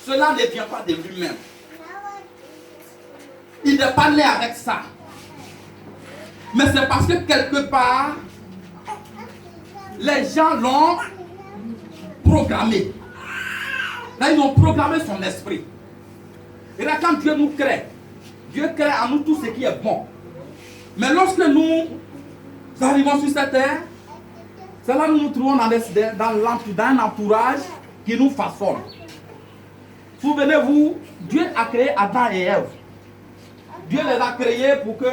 cela ne vient pas de lui-même. Il n'est pas né avec ça. Mais c'est parce que quelque part, les gens l'ont programmé. Là, ils ont programmé son esprit. Et là, quand Dieu nous crée, Dieu crée en nous tout ce qui est bon. Mais lorsque nous arrivons sur cette terre, c'est là que nous nous trouvons dans un entourage qui nous façonne. Souvenez-vous, Dieu a créé Adam et Ève. Dieu les a créés pour que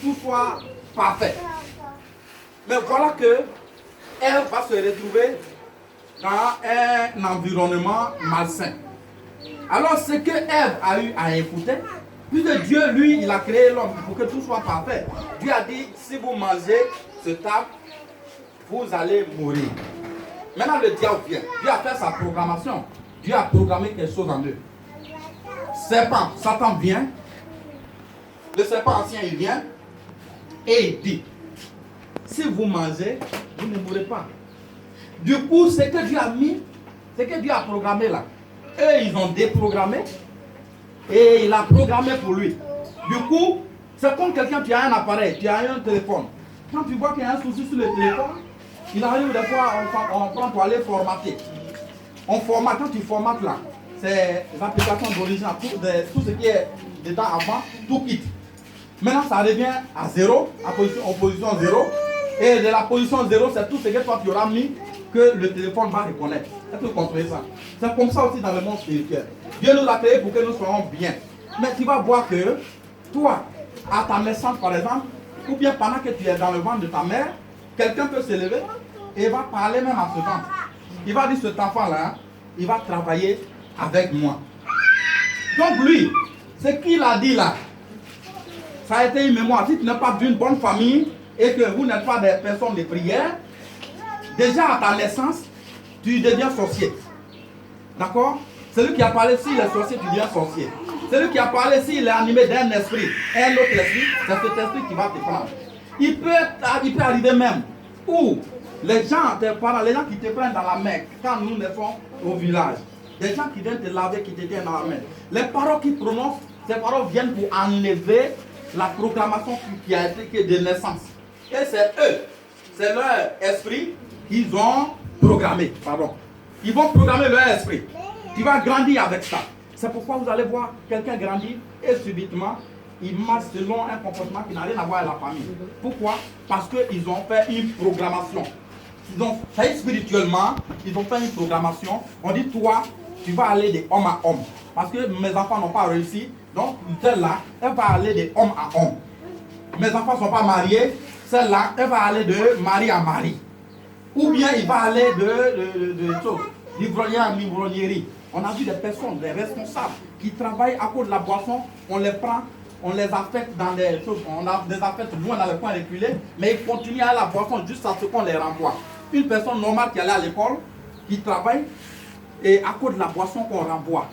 tout soit parfait. Mais voilà que Ève va se retrouver dans un environnement malsain. Alors ce que Ève a eu à écouter, puisque Dieu, lui, il a créé l'homme pour que tout soit parfait. Dieu a dit, si vous mangez ce arbre, vous allez mourir. Maintenant le diable vient. Dieu a fait sa programmation. Dieu a programmé quelque chose en eux. Serpent, Satan vient. Le serpent ancien, il vient. Et il dit, si vous mangez, vous ne mourrez pas. Du coup, ce que Dieu a mis, ce que Dieu a programmé là, eux, ils ont déprogrammé. Et il a programmé pour lui. Du coup, c'est comme quelqu'un qui a un appareil, qui a un téléphone. Quand tu vois qu'il y a un souci sur le téléphone, il arrive des fois, on prend pour aller formater. On formate, quand tu formates là, c'est l'application d'origine, tout ce qui est dedans avant, tout quitte. Maintenant, ça revient à 0, en position 0. Et de la position 0, c'est tout ce que toi tu auras mis que le téléphone va reconnaître. Est-ce que vous comprenez ça? C'est comme ça aussi dans le monde spirituel. Dieu nous a créés pour que nous soyons bien. Mais tu vas voir que toi, à ta naissance par exemple, ou bien pendant que tu es dans le ventre de ta mère, quelqu'un peut se lever et va parler même à ce ventre. Il va dire, cet enfant-là, il va travailler avec moi. Donc lui, ce qu'il a dit là, ça a été une mémoire. Si tu n'es pas d'une bonne famille et que vous n'êtes pas des personnes de prière, déjà à ta naissance, tu deviens sorcier. D'accord? Celui qui a parlé, s'il est sorcier, tu deviens sorcier. Celui qui a parlé, s'il est animé d'un esprit, un autre esprit, c'est cet esprit qui va te prendre. Il peut arriver même où les gens, tes parents, les gens qui te prennent dans la main, quand nous naissons au village, des gens qui viennent te laver, qui te tiennent dans la main, les paroles qu'ils prononcent, ces paroles viennent pour enlever la programmation qui a été de naissance. Et c'est eux, c'est leur esprit qu'ils ont programmé. Pardon. Ils vont programmer leur esprit. Tu vas grandir avec ça. C'est pourquoi vous allez voir quelqu'un grandir et subitement, il marche selon un comportement qui n'a rien à voir avec la famille. Pourquoi? Parce qu'ils ont fait une programmation. Ils ont fait spirituellement, ils ont fait une programmation. On dit, toi, tu vas aller de homme à homme. Parce que mes enfants n'ont pas réussi. Donc, celle-là, elle va aller de homme à homme. Mes enfants ne sont pas mariés. Celle-là, elle va aller de mari à mari. Ou bien il va aller d'ivrognerie à ivrognerie. On a vu des personnes, des responsables qui travaillent à cause de la boisson. On les prend, on les affecte dans des choses. On a des affectes loin dans les coins reculés. Mais ils continuent à la boisson jusqu'à ce qu'on les renvoie. Une personne normale qui allait à l'école, qui travaille, et à cause de la boisson qu'on renvoie.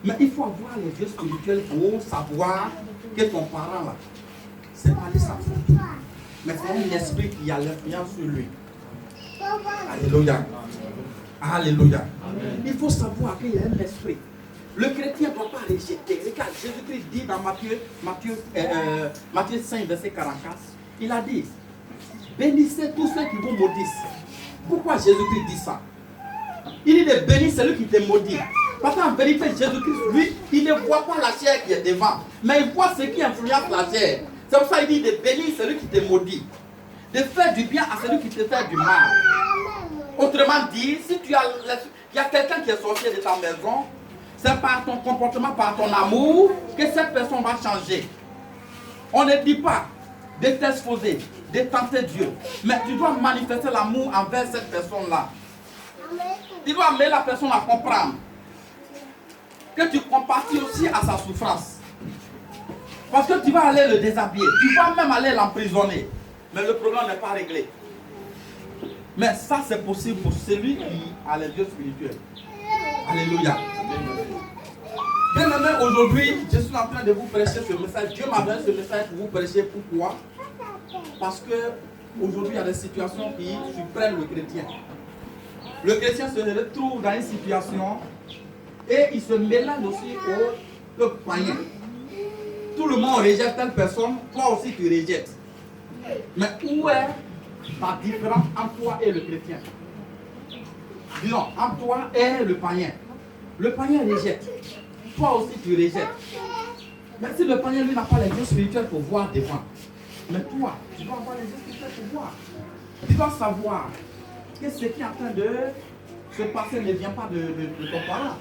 Mais il faut avoir les yeux spirituels pour savoir que ton parent là, c'est pas de sa faute. Mais c'est un esprit qui a l'influence sur lui. Alléluia. Alléluia. Il faut savoir qu'il y a un esprit. Le chrétien ne doit pas rejeter. Regarde, Jésus-Christ dit dans Matthieu 5, verset 44, il a dit, bénissez tous ceux qui vous maudissent. Pourquoi Jésus-Christ dit ça? Il dit de bénir celui qui te maudit. Parce qu'en vérité, Jésus-Christ, lui, il ne voit pas la chair qui est devant, mais il voit ce qui influence la chair. C'est pour ça qu'il dit de bénir celui qui te maudit. De faire du bien à celui qui te fait du mal. Autrement dit, si il y a quelqu'un qui est sorti de ta maison, c'est par ton comportement, par ton amour, que cette personne va changer. On ne dit pas de t'exposer, de tenter Dieu, mais tu dois manifester l'amour envers cette personne-là. Tu dois amener la personne à comprendre que tu compatis aussi à sa souffrance. Parce que tu vas aller le déshabiller, tu vas même aller l'emprisonner. Mais le problème n'est pas réglé. Mais ça, c'est possible pour celui qui a les yeux spirituels. Alléluia. Bien aimé, aujourd'hui, je suis en train de vous prêcher ce message. Dieu m'a donné ce message pour vous prêcher. Pourquoi? Parce que aujourd'hui, il y a des situations qui surprennent le chrétien. Le chrétien se retrouve dans une situation Et il se mélange aussi aux païens. Tout le monde rejette telle personne, toi aussi tu rejettes. Mais où est la différence entre toi et le chrétien? Disons, entre toi et le païen. Le païen rejette. Toi aussi tu rejettes. Mais si le païen lui n'a pas les yeux spirituels pour voir devant, mais toi, tu dois avoir les yeux spirituels pour voir. Tu dois savoir que ce qui est en train de se passer ne vient pas de ton parent.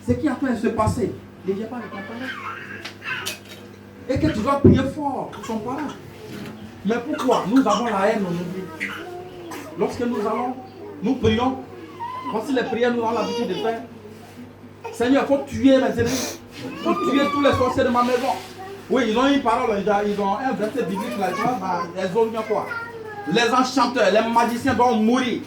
Ce qui est en train de se passer ne vient pas de ton parent. Et que tu dois prier fort pour ton parent. Mais pourquoi? Nous avons la haine en nous. Lorsque nous prions, voici les prières nous avons l'habitude de faire. Seigneur, il faut tuer mes ennemis. Il faut tuer tous les sorciers de ma maison. Oui, ils ont une parole, ils ont un verset biblique là, dans Exode quoi. Les enchanteurs, les magiciens doivent mourir.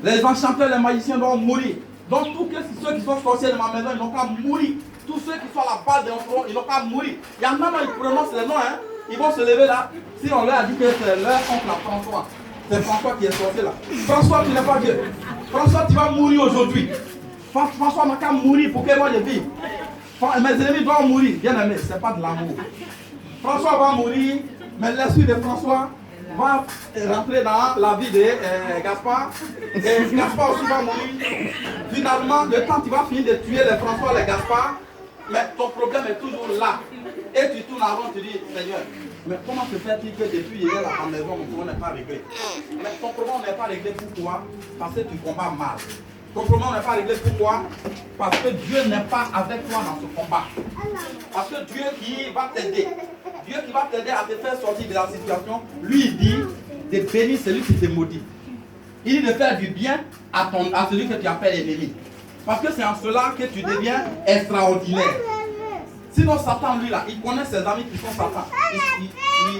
Les enchanteurs, les magiciens doivent mourir. Donc tous ceux qui sont sorciers de ma maison, ils n'ont qu'à mourir. Tous ceux qui sont à la base de mon front, ils n'ont qu'à mourir. Il y en a qui prononcent les noms, hein. Ils vont se lever là. Si on leur a dit que c'est leur oncle à François, c'est François qui est sorti là. François, tu n'es pas Dieu. François, tu vas mourir aujourd'hui. François n'a qu'à mourir pour que moi je vive. Mes ennemis doivent mourir. Bien aimé, ce n'est pas de l'amour. François va mourir, mais l'esprit de François va rentrer dans la vie de Gaspard. Et Gaspard aussi va mourir. Finalement, le temps tu vas finir de tuer les François, les Gaspard, mais ton problème est toujours là. Et tu tournes avant, tu dis, Seigneur, mais comment se fait-il que depuis hier à ta maison, mon problème n'est pas réglé? Mais ton problème n'est pas réglé pourquoi? Parce que tu combats mal. Ton problème n'est pas réglé pourquoi? Parce que Dieu n'est pas avec toi dans ce combat. Parce que Dieu qui va t'aider, Dieu qui va t'aider à te faire sortir de la situation, lui il dit de bénir celui qui te maudit. Il dit de faire du bien à celui que tu appelles ennemi. Parce que c'est en cela que tu deviens extraordinaire. Sinon Satan lui là, il connaît ses amis qui sont Satan.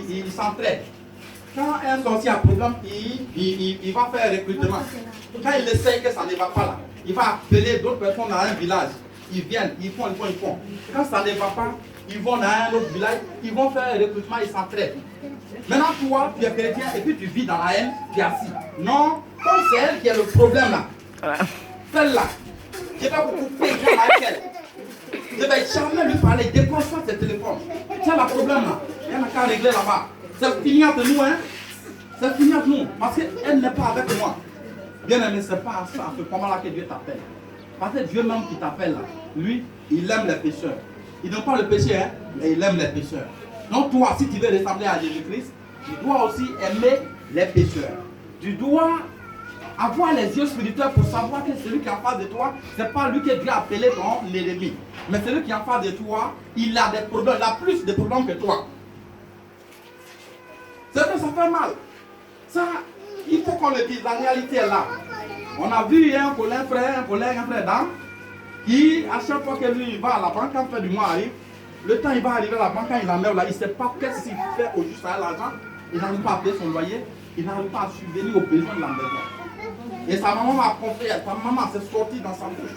Il s'entraide. Quand un sorcier a un problème, il va faire un recrutement. Quand il essaye que ça ne va pas là, il va appeler d'autres personnes dans un village. Ils viennent, ils font. Quand ça ne va pas, ils vont dans un autre village, ils vont faire un recrutement, ils s'entraident. Maintenant toi, tu es chrétien et puis tu vis dans la haine, tu es assis. Non, comme c'est elle qui a le problème là, celle-là, je vais vous couper avec elle. Je ne vais jamais lui parler, décroche pas ce téléphone. Tu as le problème là, il y en a qu'à régler là-bas. C'est fini entre nous, hein. C'est fini entre nous. Parce qu'elle n'est pas avec moi. Bien aimé, ce n'est pas à ce moment-là que Dieu t'appelle. Parce que Dieu même qui t'appelle là, lui, il aime les pécheurs. Il n'aime pas le péché, hein, mais il aime les pécheurs. Donc toi, si tu veux ressembler à Jésus-Christ, tu dois aussi aimer les pécheurs. Tu dois avoir les yeux spirituels pour savoir que celui qui est en face de toi, ce n'est pas lui que Dieu a appelé ton ennemi. Mais celui qui est en face de toi, il a des problèmes, il a plus de problèmes que toi. C'est que ça fait mal. Ça, il faut qu'on le dise, la réalité est là. On a vu un frère d'âme, qui, à chaque fois que lui il va à la banque, quand fin du mois arrive, le temps il va arriver à la banque, quand il en est là, il ne sait pas qu'est-ce qu'il fait au juste à l'argent, il n'arrive pas à payer son loyer, il n'arrive pas à subvenir aux besoins de la maison. Et sa maman m'a confié, sa maman s'est sortie dans sa bouche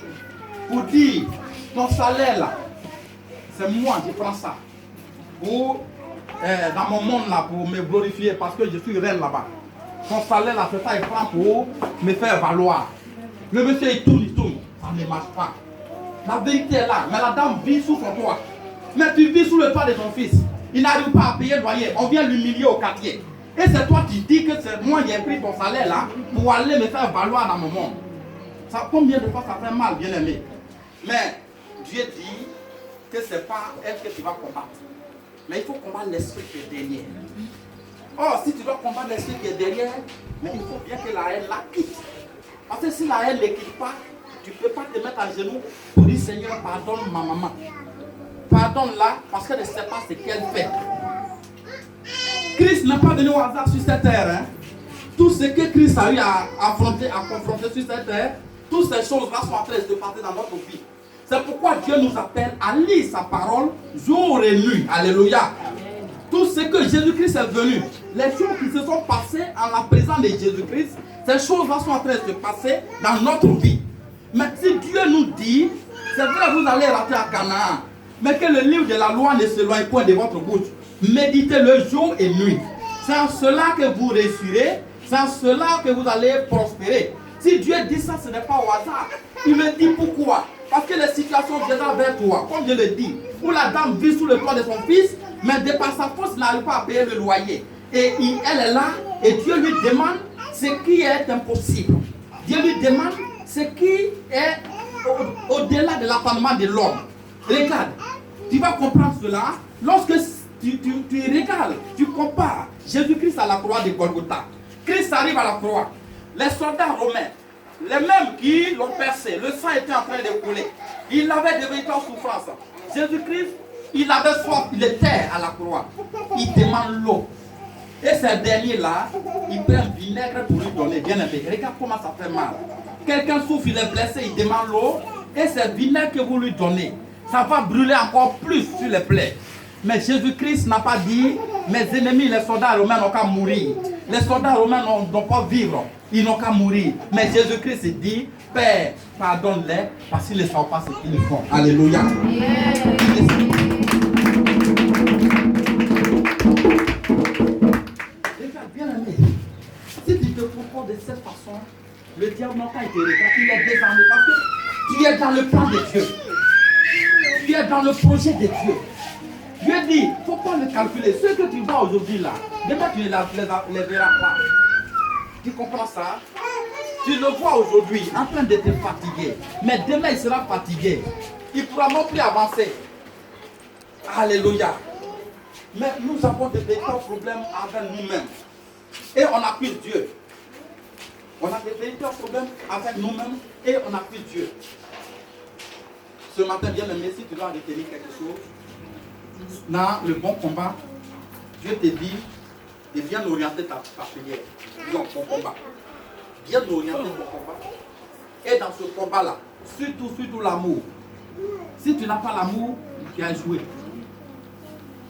pour dire, ton salaire là, c'est moi qui prends ça. Pour dans mon monde là pour me glorifier parce que je suis reine là-bas. Son salaire là, c'est ça, il prend pour me faire valoir. Le monsieur il tourne, ça ne marche pas. La vérité est là, mais la dame vit sous son toit. Mais tu vis sous le toit de ton fils. Il n'arrive pas à payer le loyer, on vient l'humilier au quartier. Et c'est toi qui dis que c'est moi qui ai pris ton salaire là pour aller me faire valoir dans mon monde. Ça, combien de fois ça fait mal, bien aimé. Mais Dieu dit que ce n'est pas elle que tu vas combattre. Mais il faut combattre l'esprit qui est derrière. Or, si tu dois combattre l'esprit qui est derrière, mais il faut bien que la haine la quitte. Parce que si la haine ne quitte pas, tu ne peux pas te mettre à genoux pour dire Seigneur, pardonne ma maman. Pardonne-la parce qu'elle ne sait pas ce qu'elle fait. Christ n'est pas venu au hasard sur cette terre. Hein. Tout ce que Christ a eu à affronter, à confronter sur cette terre, toutes ces choses-là sont en train de se passer dans notre vie. C'est pourquoi Dieu nous appelle à lire sa parole jour et nuit. Alléluia. Tout ce que Jésus-Christ est venu, les choses qui se sont passées en la présence de Jésus-Christ, ces choses-là sont en train de se passer dans notre vie. Mais si Dieu nous dit, c'est vrai vous allez rentrer à Canaan, mais que le livre de la loi ne s'éloigne point de votre bouche. Méditez-le jour et nuit. C'est en cela que vous réussirez, c'est en cela que vous allez prospérer. Si Dieu dit ça, ce n'est pas au hasard. Il me dit pourquoi. Parce que les situations viendront vers toi, comme je le dis, où la dame vit sous le toit de son fils, mais de par sa force n'arrive pas à payer le loyer. Et elle est là, et Dieu lui demande ce qui est impossible. Dieu lui demande ce qui est au-delà de l'attendement de l'homme. Regarde, tu vas comprendre cela lorsque tu regardes, tu compares Jésus-Christ à la croix de Golgotha. Christ arrive à la croix. Les soldats romains, les mêmes qui l'ont percé, le sang était en train de couler. Il avait de véritables souffrances. Jésus-Christ, il avait soif, il était à la croix. Il demande l'eau. Et ces derniers-là, ils prennent vinaigre pour lui donner. Bien aimé, regarde comment ça fait mal. Quelqu'un souffre, il est blessé, il demande l'eau. Et c'est vinaigre que vous lui donnez. Ça va brûler encore plus sur les plaies. Mais Jésus-Christ n'a pas dit, mes ennemis, les soldats romains n'ont qu'à mourir. Les soldats romains n'ont pas vivre, ils n'ont qu'à mourir. Mais Jésus-Christ dit, Père, pardonne-les, parce qu'ils ne savent pas ce qu'ils font. Alléluia. Regarde, bien aimé, si tu te comportes de cette façon, le diable n'a pas été regarde, il est désarmé parce que tu es dans le plan de Dieu. Tu es dans le projet de Dieu. Dieu dit, il ne faut pas le calculer. Ce que tu vois aujourd'hui là, demain tu ne les verras pas. Tu comprends ça? Tu le vois aujourd'hui en train de te fatiguer. Mais demain il sera fatigué. Il ne pourra non plus avancer. Alléluia. Mais nous avons de véritables problèmes avec nous-mêmes. Et on accuse Dieu. On a de véritables problèmes avec nous-mêmes et on accuse Dieu. Ce matin, bien aimé, si tu dois retenir quelque chose, dans le bon combat, Dieu te dit de bien orienter ta prière. Disons, ton combat. Bien orienter ton combat. Et dans ce combat-là, surtout l'amour. Si tu n'as pas l'amour, tu as joué.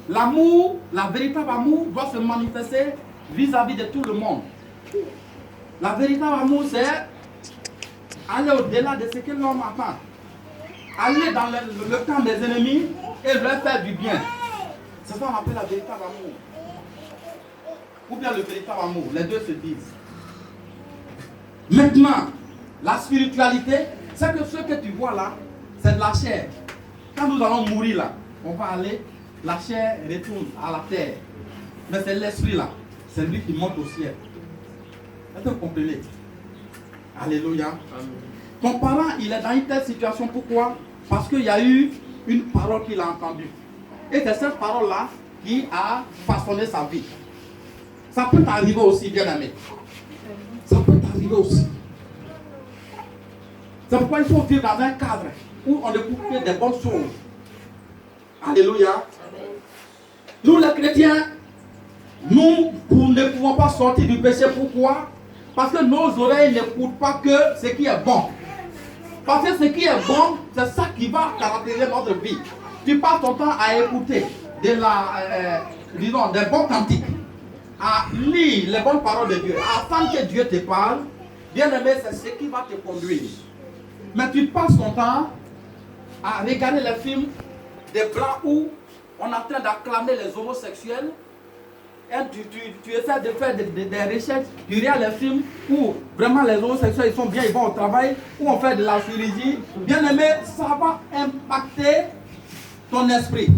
L'amour, la véritable amour doit se manifester vis-à-vis de tout le monde. La véritable amour, c'est aller au-delà de ce que l'homme attend. Aller dans le camp des ennemis et leur faire du bien. C'est ça qu'on appelle la véritable amour. Ou bien le véritable amour. Les deux se disent. Maintenant, la spiritualité, c'est que ce que tu vois là, c'est de la chair. Quand nous allons mourir là, on va aller, la chair retourne à la terre. Mais c'est l'esprit là, c'est lui qui monte au ciel. Est-ce que vous comprenez? Alléluia. Amen. Ton parent, il est dans une telle situation. Pourquoi? Parce qu'il y a eu une parole qu'il a entendue. Et c'est cette parole-là qui a façonné sa vie. Ça peut t'arriver aussi, bien aimé. Ça peut t'arriver aussi. C'est pourquoi il faut vivre dans un cadre où on écoute des bonnes choses. Alléluia. Nous les chrétiens, nous ne pouvons pas sortir du péché. Pourquoi? Parce que nos oreilles n'écoutent pas que ce qui est bon. Parce que ce qui est bon, c'est ça qui va caractériser notre vie. Tu passes ton temps à écouter des bons cantiques, à lire les bonnes paroles de Dieu, à attendre que Dieu te parle. Bien aimé, c'est ce qui va te conduire. Mais tu passes ton temps à regarder les films des blancs où on est en train d'acclamer les homosexuels. Et tu essaies de faire des recherches, tu regardes les films où vraiment les homosexuels ils sont bien, ils vont au travail, où on fait de la chirurgie. Bien aimé, ça va impacter ton esprit.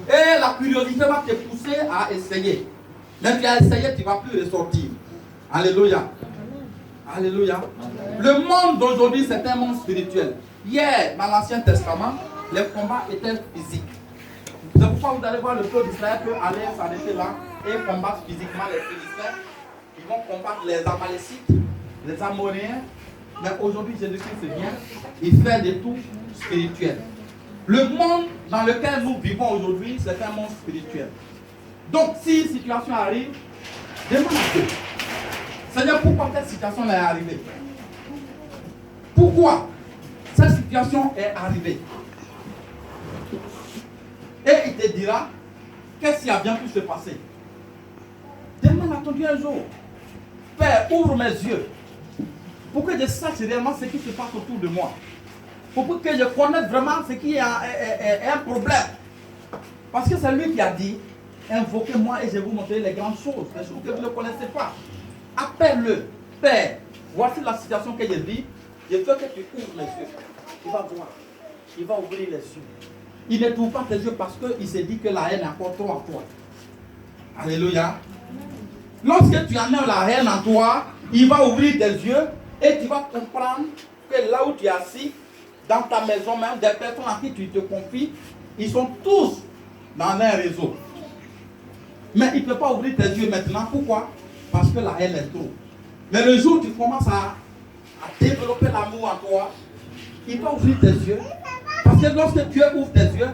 Et la curiosité va te pousser à essayer. Même tu as essayé, tu ne vas plus ressortir. Alléluia. Alléluia. Le monde d'aujourd'hui, c'est un monde spirituel. Hier, dans l'Ancien Testament, les combats étaient physiques. C'est pourquoi vous allez voir le peuple d'Israël peut aller s'arrêter là et combattre physiquement les Philistins. Ils vont combattre les Amalécites, les Amoréens. Mais aujourd'hui, Jésus-Christ vient, il fait de tout spirituel. Le monde dans lequel nous vivons aujourd'hui, c'est un monde spirituel. Donc, si une situation arrive, demande à Dieu. Seigneur, pourquoi cette situation est arrivée? Pourquoi cette situation est arrivée? Et il te dira, qu'est-ce qui a bien pu se passer? Demande à ton Dieu un jour. Père, ouvre mes yeux. Pour que je sache réellement ce qui se passe autour de moi. Pour que je connaisse vraiment ce qui est un problème. Parce que c'est lui qui a dit, invoquez-moi et je vais vous montrer les grandes choses, les choses que vous ne connaissez pas. Appelle-le. Père, voici la situation que je vis. Je veux que tu ouvres mes yeux. Tu vas voir. il va ouvrir les yeux. Il ne trouve pas tes yeux parce qu'il s'est dit que la haine est encore trop en toi. Alléluia. Lorsque tu en as la haine en toi, il va ouvrir tes yeux et tu vas comprendre que là où tu es assis, dans ta maison même, des personnes à qui tu te confies, ils sont tous dans un réseau. Mais il ne peut pas ouvrir tes yeux maintenant. Pourquoi? Parce que la haine est trop. Mais le jour où tu commences à développer l'amour en toi, il va ouvrir tes yeux. Parce que lorsque Dieu ouvre tes yeux,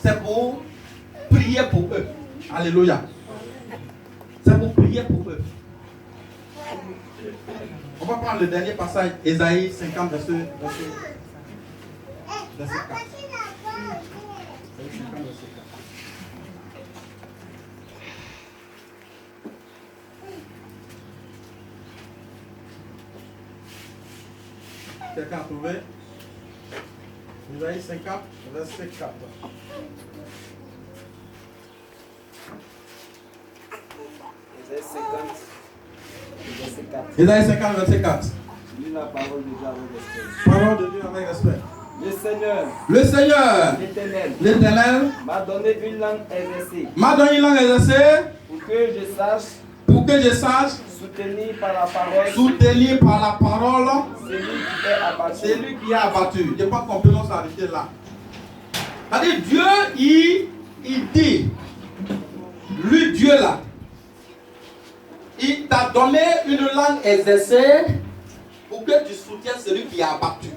c'est pour prier pour eux. Alléluia. C'est pour prier pour eux. On va prendre le dernier passage, Ésaïe 50, verset 4. Quelqu'un a trouvé? Ésaïe 50, verset 4. Ésaïe 50, verset 4. Ésaïe 50, verset 4. Lis la parole de Dieu avec respect. Parole de Dieu avec respect. Le Seigneur, l'Éternel, m'a donné une langue exercée. M'a donné une langue exercée Pour que je sache soutenir par la parole celui qui est abattu. Je pense qu'on peut nous arrêter là. C'est-à-dire Dieu, il dit, lui Dieu là, il t'a donné une langue exercée pour que tu soutiennes celui qui est abattu.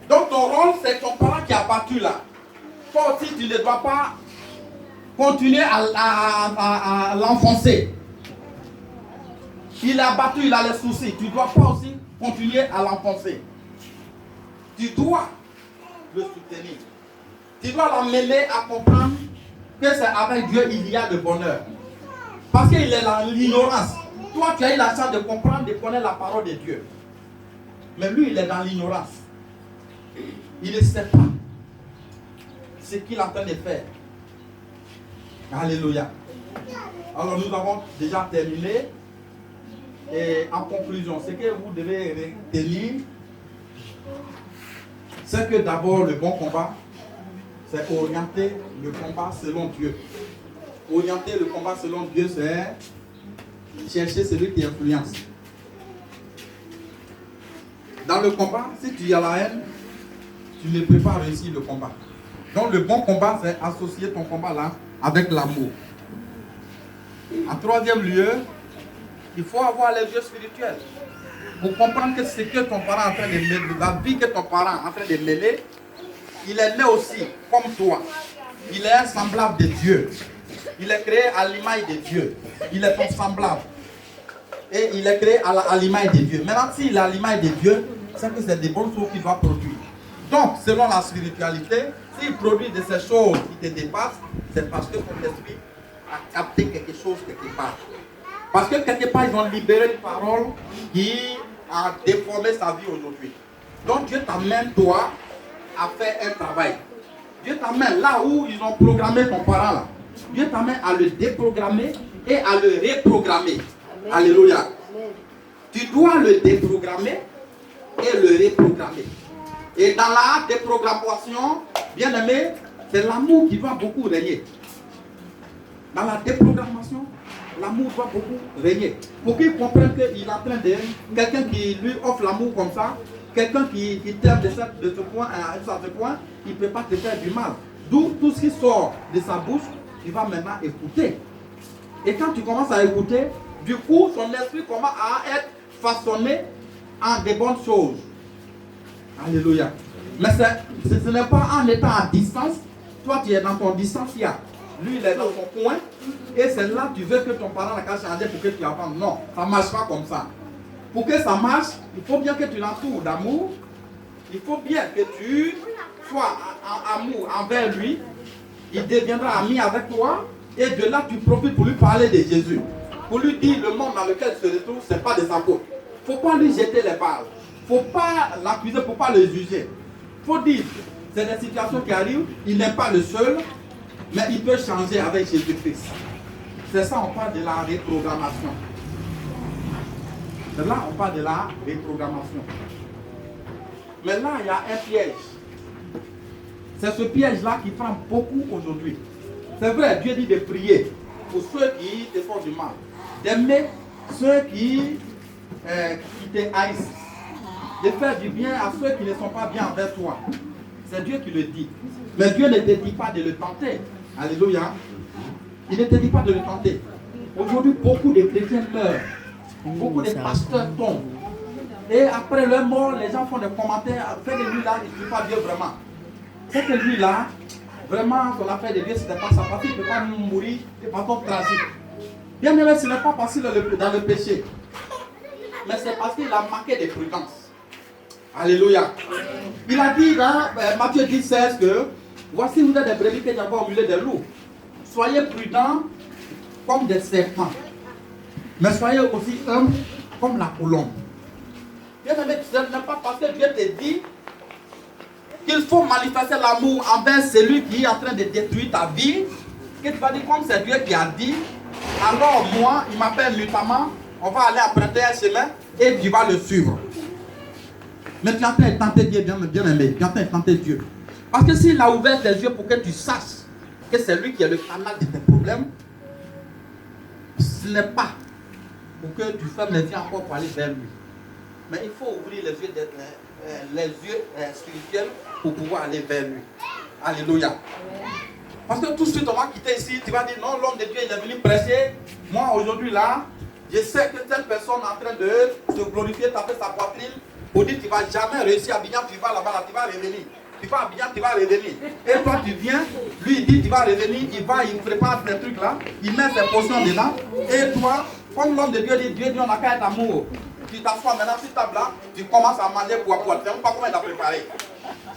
Donc ton rôle, c'est ton parent qui est abattu là. Toi aussi, tu ne dois pas continuer à l'enfoncer. Il est abattu, il a les soucis. Tu ne dois pas aussi continuer à l'enfoncer. Tu dois le soutenir. Tu dois l'amener à comprendre que c'est avec Dieu il y a le bonheur. Parce qu'il est dans l'ignorance. Toi, tu as eu la chance de comprendre, de connaître la parole de Dieu. Mais lui, il est dans l'ignorance. Il ne sait pas ce qu'il est en train de faire. Alléluia. Alors nous avons déjà terminé. Et en conclusion, ce que vous devez retenir, c'est que d'abord le bon combat, c'est orienter le combat selon Dieu. Orienter le combat selon Dieu, c'est chercher celui qui influence. Dans le combat, si tu as la haine, tu ne peux pas réussir le combat. Donc le bon combat, c'est associer ton combat là avec l'amour. En troisième lieu, il faut avoir les yeux spirituels pour comprendre que ce que ton parent est en train de mêler, la vie que ton parent est en train de mêler, il est né aussi comme toi. Il est un semblable de Dieu. Il est créé à l'image de Dieu. Il est ton semblable. Et il est créé à l'image de Dieu. Maintenant, s'il est à l'image de Dieu, c'est que c'est des bonnes choses qu'il doit produire. Donc, selon la spiritualité, s'il produit de ces choses qui te dépassent, c'est parce que ton esprit a capté quelque chose quelque part. Parce que quelque part, ils ont libéré une parole qui a déformé sa vie aujourd'hui. Donc Dieu t'amène toi à faire un travail. Dieu t'amène là où ils ont programmé ton parent là. Dieu t'amène à le déprogrammer et à le reprogrammer. Amen. Alléluia. Amen. Tu dois le déprogrammer et le reprogrammer. Et dans la déprogrammation, bien aimé, c'est l'amour qui doit beaucoup régner. Dans la déprogrammation, l'amour doit beaucoup régner. Pour qu'il comprenne qu'il est en train de... Quelqu'un qui lui offre l'amour comme ça, quelqu'un qui t'aime de ce point à ce point, il ne peut pas te faire du mal. D'où tout ce qui sort de sa bouche, il va maintenant écouter. Et quand tu commences à écouter, du coup, son esprit commence à être façonné en des bonnes choses. Alléluia. Mais ce n'est pas en étant à distance. Toi, tu es dans ton distanciel. Lui, il est dans son coin. Et c'est là que tu veux que ton parent n'a qu'à changer pour que tu avances. Non, ça ne marche pas comme ça. Pour que ça marche, il faut bien que tu l'entoures d'amour. Il faut bien que tu sois en amour envers lui. Il deviendra ami avec toi. Et de là, tu profites pour lui parler de Jésus. Pour lui dire le monde dans lequel il se retrouve, ce n'est pas de sa faute. Il ne faut pas lui jeter les balles. Il ne faut pas l'accuser, il ne faut pas le juger. Il faut dire, c'est des situations qui arrivent. Il n'est pas le seul. Mais il peut changer avec Jésus-Christ. C'est ça, on parle de la reprogrammation. C'est là, on parle de la reprogrammation. Mais là, il y a un piège. C'est ce piège-là qui prend beaucoup aujourd'hui. C'est vrai, Dieu dit de prier pour ceux qui te font du mal. D'aimer ceux qui te haïssent. De faire du bien à ceux qui ne sont pas bien envers toi. C'est Dieu qui le dit. Mais Dieu ne te dit pas de le tenter. Alléluia. Il ne te dit pas de le tenter. Aujourd'hui, beaucoup de chrétiens meurent. Beaucoup de pasteurs tombent. Et après leur mort, les gens font des commentaires. Fait de lui là, il ne suit pas Dieu vraiment. C'est que lui là, vraiment, son affaire de Dieu, ce n'est pas ça. Parce qu'il ne peut pas mourir de façon tragique. Bien aimé, ce n'est pas parce qu'il est dans le péché. Mais c'est parce qu'il a manqué de prudence. Alléluia. Il a dit dans Matthieu 10, 16 que voici vous êtes des brebis que j'envoie au milieu des loups. Soyez prudents comme des serpents. Mais soyez aussi humbles comme la colombe. Bien aimé, ce n'est pas parce que Dieu te dit qu'il faut manifester l'amour envers celui qui est en train de détruire ta vie, que tu vas dire comme c'est Dieu qui a dit, alors moi, il m'appelle notamment, on va aller emprunter un chemin et tu vas le suivre. Mais tu es en train de tenter Dieu, bien aimé, tu es en train de tenter Dieu. Parce que s'il a ouvert tes yeux pour que tu saches que c'est lui qui est le canal de tes problèmes, ce n'est pas pour que tu fermes les yeux encore pour aller vers lui. Mais il faut ouvrir les yeux spirituels pour pouvoir aller vers lui. Alléluia. Parce que tout de suite on va quitter ici, tu vas dire non, l'homme de Dieu il est venu prêcher. Moi aujourd'hui là, je sais que telle personne est en train de se glorifier, taper sa poitrine pour dire tu ne vas jamais réussir à Abidjan, tu vas là-bas, là, tu vas revenir. Tu vas à Abidjan, tu vas revenir. Et toi tu viens, lui il dit tu vas revenir, il prépare ces trucs là, il met ses potions dedans. Et toi, comme l'homme de Dieu dit, Dieu dit on n'a qu'à être amour. Tu t'assois maintenant sur table là, tu commences à manger pour apporter. Tu ne sais pas comment il a préparé.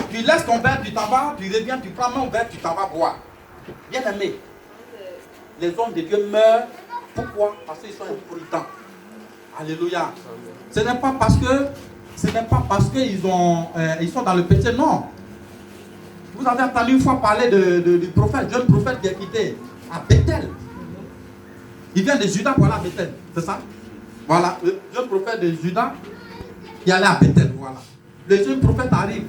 Tu laisses ton verre, tu t'en vas, tu reviens, tu prends mon verre, tu t'en vas boire. Bien aimé, les hommes de Dieu meurent. Pourquoi? Parce qu'ils sont imprudents. Alléluia. Ce n'est pas parce qu'ils ils sont dans le péché, non. Vous avez entendu une fois parler du prophète, jeune prophète qui est quitté à Bethel. Il vient de Juda pour aller à Bethel, c'est ça? Voilà, le jeune prophète de Juda qui allait à Bethel, voilà. Le jeune prophète arrive,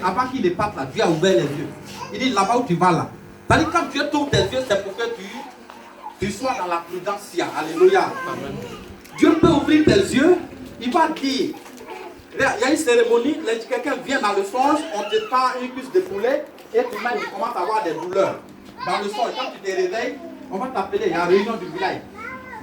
avant qu'il ne parte là, Dieu a ouvert les yeux. Il dit là-bas où tu vas là. C'est-à-dire quand Dieu t'ouvre tes yeux, c'est pour que tu sois dans la prudence. Alléluia. Amen. Dieu peut ouvrir tes yeux, il va dire, il y a une cérémonie, quelqu'un vient dans le songe, on te tend une cuisse de poulet, et tu commences à avoir des douleurs. Dans le songe, quand tu te réveilles, on va t'appeler, il y a une réunion du village.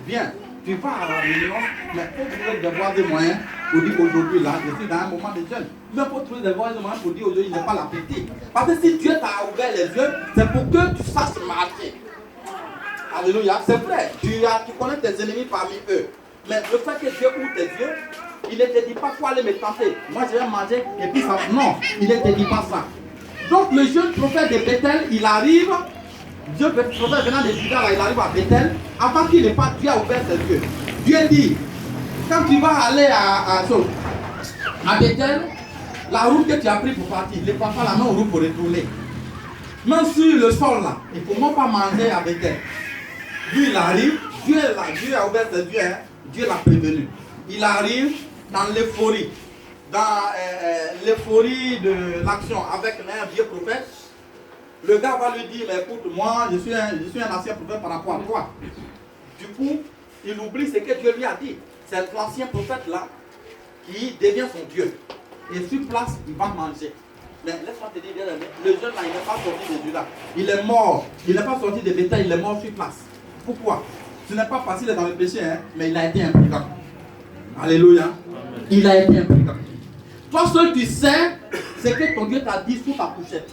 Viens. Tu vas à la réunion, mais il faut trouver des voies et moyens pour dire aujourd'hui là, je suis dans un moment de jeûne. Mais il faut trouver des voies et moyens pour dire aujourd'hui il n'est pas l'appétit. Parce que si Dieu t'a ouvert les yeux, c'est pour que tu fasses marcher. Alléluia, c'est vrai, tu connais tes ennemis parmi eux. Mais le fait que Dieu ouvre tes yeux, il ne te dit pas faut aller me tenter. Moi je vais manger et puis ça. Non, il ne te dit pas ça. Donc le jeune prophète de Bethel, il arrive. Dieu, le prophète venant de Juda, là, il arrive à Bethel. Avant qu'il ne parte, Dieu a ouvert ses yeux. Dieu dit, quand tu vas aller à Bethel, la route que tu as prise pour partir, ne prends pas la même route pour retourner. Même sur le sol là, il ne faut même pas manger à Bethel. Lui, il arrive, Dieu a ouvert ses yeux, hein, Dieu l'a prévenu. Il arrive dans l'euphorie, de l'action avec un vieux prophète. Le gars va lui dire, mais écoute, moi, je suis un ancien prophète par rapport à toi. Du coup, il oublie ce que Dieu lui a dit. C'est l'ancien prophète là qui devient son Dieu. Et sur place, il va manger. Mais laisse-moi te dire, le jeune là, il n'est pas sorti de Juda. Il est mort. Il n'est pas sorti de Bethel, il est mort sur place. Pourquoi? Ce n'est pas facile dans le péché, hein, mais il a été imprudent. Alléluia. Il a été imprudent. Toi seul, tu sais ce que ton Dieu t'a dit sous ta couchette.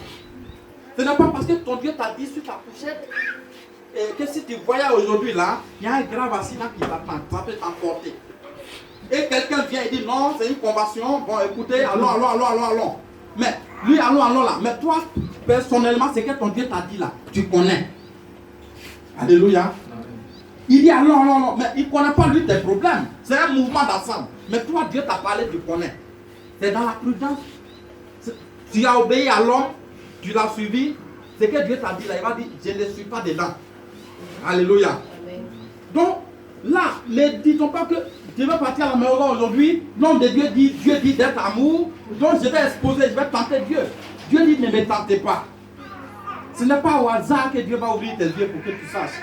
Ce n'est pas parce que ton Dieu t'a dit sur ta couchette que si tu voyais aujourd'hui là, il y a un grave accident qui t'attend, ça peut t'emporter. Et quelqu'un vient et dit non, c'est une convention, bon écoutez, allons. Mais lui, allons là. Mais toi, personnellement, c'est que ton Dieu t'a dit là, tu connais. Alléluia. Il dit allons. Mais il ne connaît pas lui tes problèmes. C'est un mouvement d'ensemble. Mais toi, Dieu t'a parlé, tu connais. C'est dans la prudence. Tu as obéi à l'homme. Tu l'as suivi, ce que Dieu t'a dit là, il va dire, je ne suis pas dedans. Alléluia. Amen. Donc, Là, ne disons pas que je vais partir à la maison aujourd'hui. L'homme de Dieu dit d'être amour. Donc je vais exposer, je vais tenter Dieu. Dieu dit ne me tentez pas. Ce n'est pas au hasard que Dieu va ouvrir tes yeux pour que tu saches.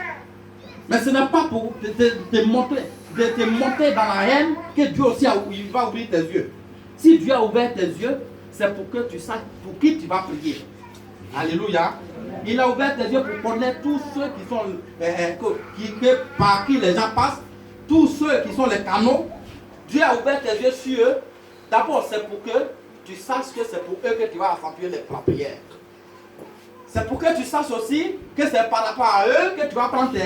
Mais ce n'est pas pour te monter dans la haine que Dieu aussi il va ouvrir tes yeux. Si Dieu a ouvert tes yeux, c'est pour que tu saches pour qui tu vas prier. Alléluia. Il a ouvert tes yeux pour connaître tous ceux qui sont par qui les gens passent, tous ceux qui sont les canaux. Dieu a ouvert tes yeux sur eux. D'abord, c'est pour que tu saches que c'est pour eux que tu vas accentuer la prière. C'est pour que tu saches aussi que c'est par rapport à eux que tu vas prendre tes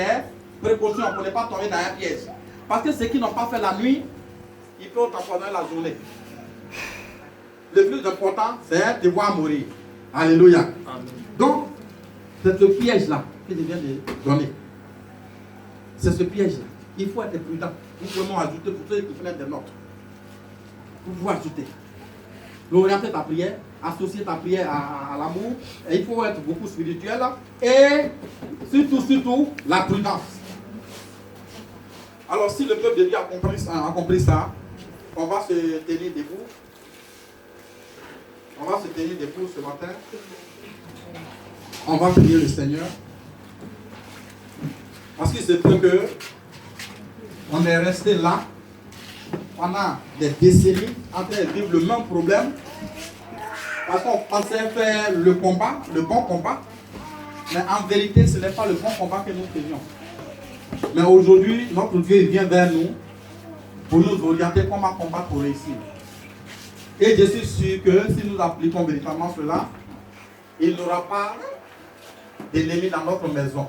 précautions pour ne pas tomber dans un piège. Parce que ceux qui n'ont pas fait la nuit, ils peuvent t'empoisonner la journée. Le plus important, c'est de voir mourir. Alléluia. Amen. Donc, c'est ce piège-là que je viens de donner. C'est ce piège-là. Il faut être prudent. Vous pouvez m'en ajouter pour ceux qui prennent des notes. Vous pouvez ajouter. Orienter ta prière, associer ta prière à l'amour. Et il faut être beaucoup spirituel. Et surtout, la prudence. Alors, si le peuple de Dieu a compris ça, on va se tenir debout. On va se tenir debout ce matin. On va prier le Seigneur. Parce qu'il se peut que on est resté là pendant des décennies en train de vivre le même problème. Parce qu'on pensait faire le combat, le bon combat. Mais en vérité, ce n'est pas le bon combat que nous faisions. Mais aujourd'hui, notre Dieu vient vers nous pour nous orienter comment combattre pour réussir. Et je suis sûr que si nous appliquons véritablement cela, il n'y aura pas d'ennemis dans notre maison.